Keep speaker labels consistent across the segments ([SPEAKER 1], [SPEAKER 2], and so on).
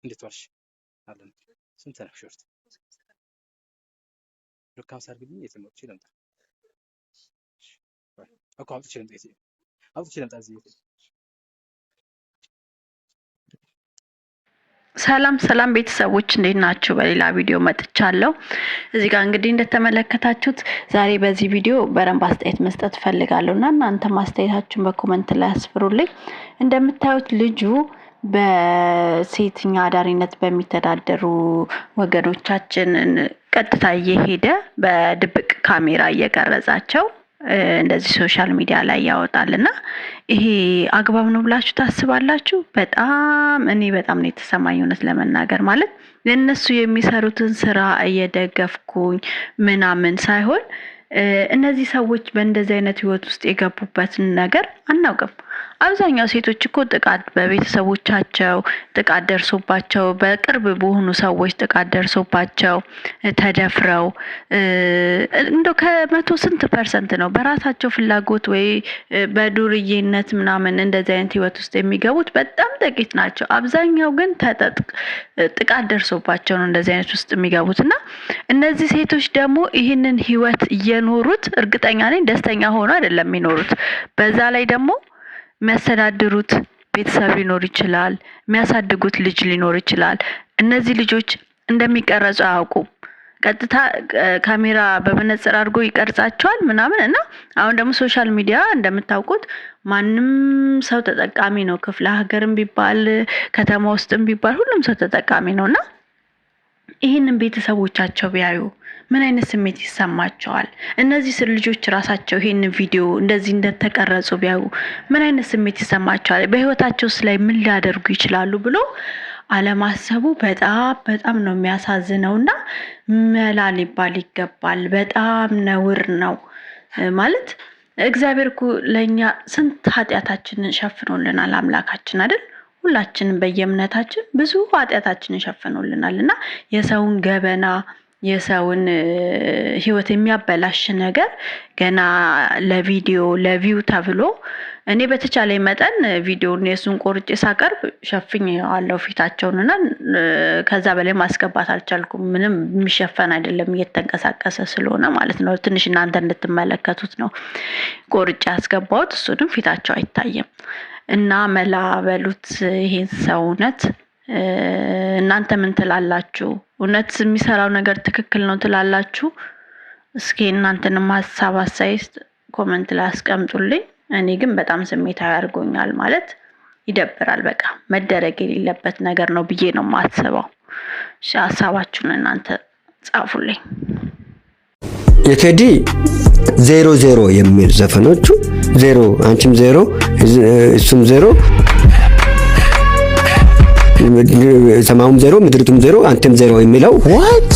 [SPEAKER 1] እንዴት ዋልሽ? አለን ስንት ነሽ? ሾርት ሉካም ሳርግልኝ የትሞች ይለምጣ እኮ አውጥቼ ልምጣ እዚህ
[SPEAKER 2] ሰላም ቤተሰቦች እንዴት ናችሁ? በሌላ ቪዲዮ መጥቻለሁ። እዚህ ጋር እንግዲህ እንደተመለከታችሁት ዛሬ በዚህ ቪዲዮ በረንብ አስተያየት መስጠት ፈልጋለሁና እናንተ ማስተያየታችሁን በኮሜንት ላይ አስፍሩልኝ። እንደምታዩት ልጁ በሴትኛ አዳሪነት በሚተዳደሩ ወገኖቻችን ቀጥታ እየሄደ በድብቅ ካሜራ እየቀረጻቸው እንደዚህ ሶሻል ሚዲያ ላይ ያወጣልና ይሄ አግባብ ነው ብላችሁ ታስባላችሁ? እኔ በጣም ነው የተሰማኝ እውነት ለመናገር ማለት ለነሱ የሚሰሩትን ስራ እየደገፍኩኝ ምናምን ሳይሆን እነዚህ ሰዎች በእንደዚህ አይነት ህይወት ውስጥ የገቡበትን ነገር አናውቅም። አብዛኛው ሴቶች እኮ ጥቃት በቤተሰቦቻቸው ጥቃት ደርሶባቸው በቅርብ በሆኑ ሰዎች ጥቃት ደርሶባቸው ተደፍረው እንደው ከመቶ ስንት ፐርሰንት ነው በራሳቸው ፍላጎት ወይ በዱርዬነት ምናምን እንደዚህ አይነት ህይወት ውስጥ የሚገቡት? በጣም ጥቂት ናቸው። አብዛኛው ግን ጥቃት ደርሶባቸው ነው እንደዚህ አይነት ውስጥ የሚገቡትና እነዚህ ሴቶች ደግሞ ይህንን ህይወት እየኖሩት እርግጠኛ ነኝ ደስተኛ ሆኖ አይደለም የሚኖሩት። በዛ ላይ ደግሞ የሚያስተዳድሩት ቤተሰብ ሊኖር ይችላል፣ የሚያሳድጉት ልጅ ሊኖር ይችላል። እነዚህ ልጆች እንደሚቀረጹ አያውቁም። ቀጥታ ካሜራ በመነጽር አድርጎ ይቀርጻቸዋል ምናምን እና አሁን ደግሞ ሶሻል ሚዲያ እንደምታውቁት ማንም ሰው ተጠቃሚ ነው። ክፍለ ሀገርም ቢባል ከተማ ውስጥም ቢባል ሁሉም ሰው ተጠቃሚ ነውና ይሄንን ቤተሰቦቻቸው ቢያዩ ምን አይነት ስሜት ይሰማቸዋል? እነዚህ ልጆች ራሳቸው ይሄንን ቪዲዮ እንደዚህ እንደተቀረጹ ቢያዩ ምን አይነት ስሜት ይሰማቸዋል? በህይወታቸውስ ላይ ምን ሊያደርጉ ይችላሉ ብሎ አለማሰቡ በጣም ነው የሚያሳዝነውና መላ ሊባል ይገባል። በጣም ነውር ነው ማለት እግዚአብሔር እኮ ለኛ ስንት ኃጢአታችንን ሸፍኖልናል አምላካችን አይደል? ሁላችንም በየእምነታችን ብዙ ኃጢአታችንን ሸፍኖልናልና የሰውን ገበና የሰውን ህይወት የሚያበላሽ ነገር ገና ለቪው ተብሎ እኔ በተቻለኝ መጠን ቪዲዮውን የሱን ቆርጬ ሳቀርብ ሸፍኜዋለሁ ፊታቸውንና ከዛ በላይ ማስገባት አልቻልኩም። ምንም የሚሸፈን አይደለም እየተንቀሳቀሰ ስለሆነ ማለት ነው። ትንሽ እናንተ እንድትመለከቱት ነው ቆርጬ ያስገባሁት። እሱንም ፊታቸው አይታየም እና መላ በሉት ይሄን ሰውነት። እናንተ ምን ትላላችሁ? እውነት የሚሰራው ነገር ትክክል ነው ትላላችሁ? እስኪ እናንተንም ሀሳብ አስተያየት ኮሜንት ላይ አስቀምጡልኝ። እኔ ግን በጣም ስሜታዊ አድርጎኛል ማለት ይደብራል። በቃ መደረግ የሌለበት ነገር ነው ብዬ ነው የማስበው። ሀሳባችሁን እናንተ ጻፉልኝ።
[SPEAKER 3] የቴዲ 00 የሚል ዘፈኖቹ 0 አንቺም 0 እሱም 0 ሰማዩም 0 ምድሪቱም 0 አንተም 0 የሚለው what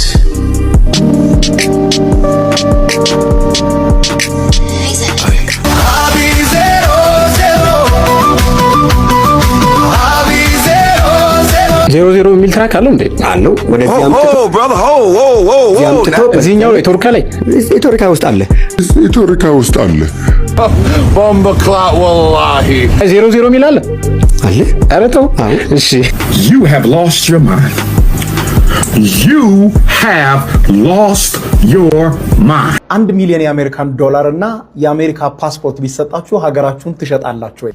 [SPEAKER 4] ዜሮ ዜሮ የሚል ትራክ አለው እንዴ?
[SPEAKER 3] አለው። ወደዚህ አምጥቶ
[SPEAKER 4] እዚህኛው የቶርካ ላይ
[SPEAKER 5] የቶርካ ውስጥ አለ ቦምብ ክላት ወላሂ
[SPEAKER 4] ዜሮ ዜሮ የሚል አለ። ኧረ ተው። እሺ
[SPEAKER 5] you have lost your mind.
[SPEAKER 6] $1 ሚሊዮን የአሜሪካን ዶላር እና የአሜሪካ ፓስፖርት ቢሰጣችሁ ሀገራችሁን ትሸጣላችሁ ወይ?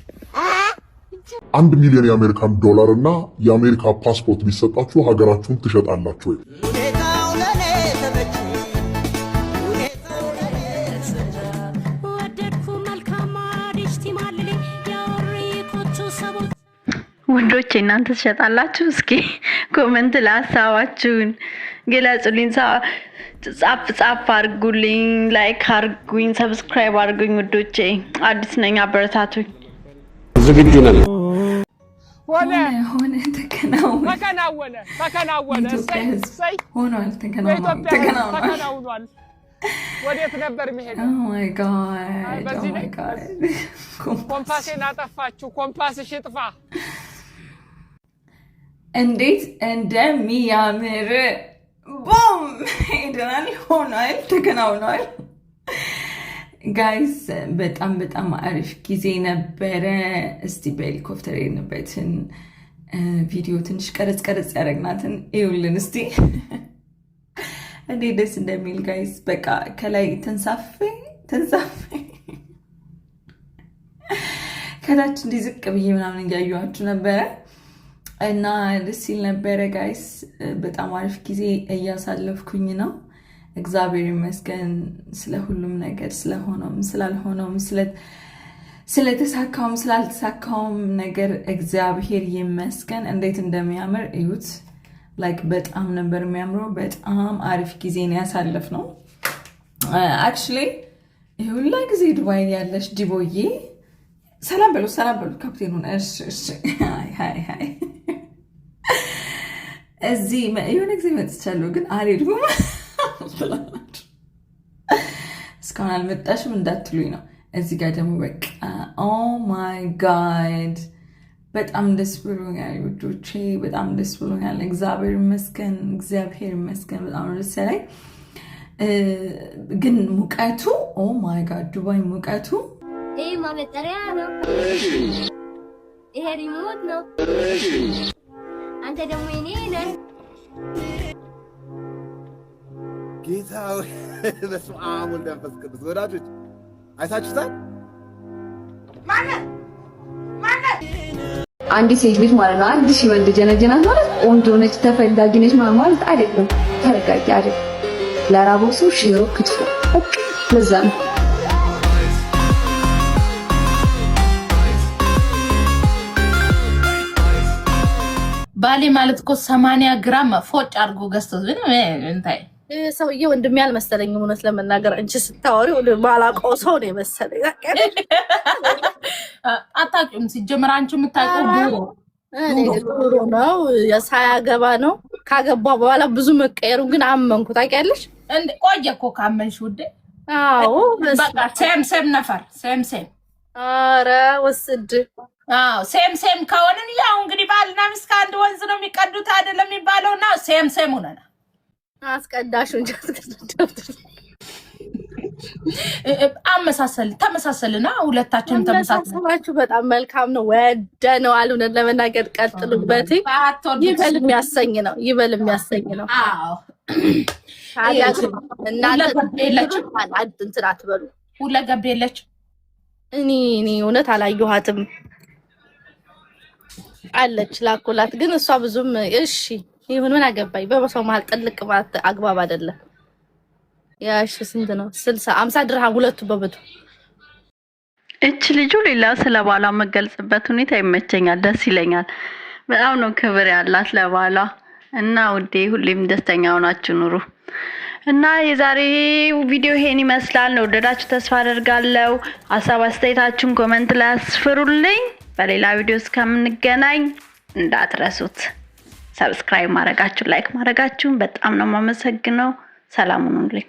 [SPEAKER 5] 1 ሚሊዮን የአሜሪካን ዶላር እና የአሜሪካ ፓስፖርት ቢሰጣችሁ ሀገራችሁን ትሸጣላችሁ ወይ?
[SPEAKER 2] ወንዶች እናንተ ትሸጣላችሁ? እስኪ ኮሜንት ላይ ሀሳባችሁን ግለጹልኝ። ጻፍ አድርጉልኝ፣ ላይክ አድርጉኝ፣ ሰብስክራይብ አድርጉኝ። ወንዶቼ አዲስ ነኝ፣ አበረታቱኝ።
[SPEAKER 4] ዝግጁ ነን።
[SPEAKER 7] ሆነ ተከናወነ ተከናውኗል። ወዴት ነበር የሚሄደው?
[SPEAKER 8] Oh my god.
[SPEAKER 7] ኮምፓሴን አጠፋችሁ። ኮምፓስሽ ይጥፋ።
[SPEAKER 8] እንዴት እንደሚያምር ቦም ሄደናል። ሆኗል፣ ተከናውኗል። ጋይስ በጣም አሪፍ ጊዜ ነበረ። እስቲ በሄሊኮፕተር የነበረትን ቪዲዮ ትንሽ ቀረጽ ያደረግናትን እዩልን እስቲ እንዴት ደስ እንደሚል ጋይስ። በቃ ከላይ ተንሳፌ ከታች እንዲህ ዝቅ ብዬ ምናምን እያየኋችሁ ነበረ እና ደስ ይል ነበረ ጋይስ። በጣም አሪፍ ጊዜ እያሳለፍኩኝ ነው። እግዚአብሔር ይመስገን ስለ ሁሉም ነገር፣ ስለሆነውም ስላልሆነውም፣ ስለተሳካውም ስላልተሳካውም ነገር እግዚአብሔር ይመስገን። እንዴት እንደሚያምር እዩት። ላይክ በጣም ነበር የሚያምረው። በጣም አሪፍ ጊዜ ነው ያሳለፍነው። አክቹሊ ሁላ ጊዜ ዱባይ ያለሽ ዲቦዬ ሰላም በሉ ካፕቴኑን። እሺ ሃይ እዚህ የሆነ ጊዜ መጥቻለሁ ግን አልሄድኩም። እስካሁን አልመጣሽም እንዳትሉኝ ነው። እዚህ ጋር ደግሞ በቃ ኦ ማይ ጋድ በጣም ደስ ብሎኛል ውዶቼ፣ በጣም ደስ ብሎኛል። እግዚአብሔር ይመስገን በጣም ደስ ያለኝ። ግን ሙቀቱ ኦ ማይ ጋድ ዱባይ ሙቀቱ
[SPEAKER 9] ይሄ ማበጠሪያ ነው። ይሄ ሪሞት ነው። አንተ ደግሞ እኔ ነህ።
[SPEAKER 10] ጌታው በስመ አብ ወወልድ ወመንፈስ ቅዱስ። ወዳጆች አይታችሁታል?
[SPEAKER 11] አንዲት ሴት ልጅ ማለት ነው አንድ ሺህ ወንድ ጀነጀናት ማለት ቆንጆ ነች ተፈላጊ ነች ማለት አይደለም። ተረጋጊ አይደል? ለራበው ሰው ሽሮ ክትፎ ለዛ ነው።
[SPEAKER 12] ባሌ ማለት እኮ 80 ግራም ፎጭ አድርጎ ገዝቶ እንታይ
[SPEAKER 13] ሰውዬ ወንድሜ አልመሰለኝም እውነት ለመናገር እንጂ ስታወሪው ባላውቀው ሰው ነው የመሰለኝ።
[SPEAKER 12] አታውቂውም ሲጀምር አንቺ የምታውቂው
[SPEAKER 13] ዱሮ ነው ሳያገባ ነው። ካገባ በኋላ ብዙ መቀየሩ ግን አመንኩ። ታውቂያለሽ
[SPEAKER 12] እንዴ? ቆየ እኮ ካመንሽ ውዴ።
[SPEAKER 13] አዎ
[SPEAKER 12] በቃ ሴም ነፈር ሴም
[SPEAKER 13] ኧረ ወስድ
[SPEAKER 12] ሴም ከሆንን ያው እንግዲህ ባልና ሚስት ከአንድ ወንዝ ነው የሚቀዱት አይደለም የሚባለውና ሴም ሆነና
[SPEAKER 13] አስቀዳሹ እንጂ
[SPEAKER 12] ተመሳሰልና ሁለታችንም
[SPEAKER 13] ተመሳሰላችሁ። በጣም መልካም ነው። ወደነዋል። እውነት ለመናገር ቀጥሉበት። ይበል የሚያሰኝ ነው። አዎ እንትን አትበሉ።
[SPEAKER 12] ሁለገብ የለች።
[SPEAKER 13] እኔ እውነት አላየኋትም። አለች ላኩላት ግን እሷ ብዙም እሺ ይሁን ምን አገባኝ። በሰው መሀል ጥልቅ ማለት አግባብ አይደለም። ያሽ ስንት ነው? 50 ድርሃም ሁለቱ በብቱ።
[SPEAKER 2] እቺ ልጁ ሌላ ስለ ባሏ መገልጽበት ሁኔታ ይመቸኛል፣ ደስ ይለኛል። በጣም ነው ክብር ያላት ለባሏ እና ውዴ ሁሌም ደስተኛ ሆናችሁ ኑሩ። እና የዛሬው ቪዲዮ ይሄን ይመስላል። ነው ወደዳችሁ ተስፋ አደርጋለሁ። ሀሳብ አስተያየታችሁን ኮሜንት ላይ አስፍሩልኝ። በሌላ ቪዲዮ እስከምንገናኝ እንዳትረሱት ሰብስክራይብ ማድረጋችሁ ላይክ ማድረጋችሁን በጣም ነው የማመሰግነው። ሰላም ሁኑልኝ።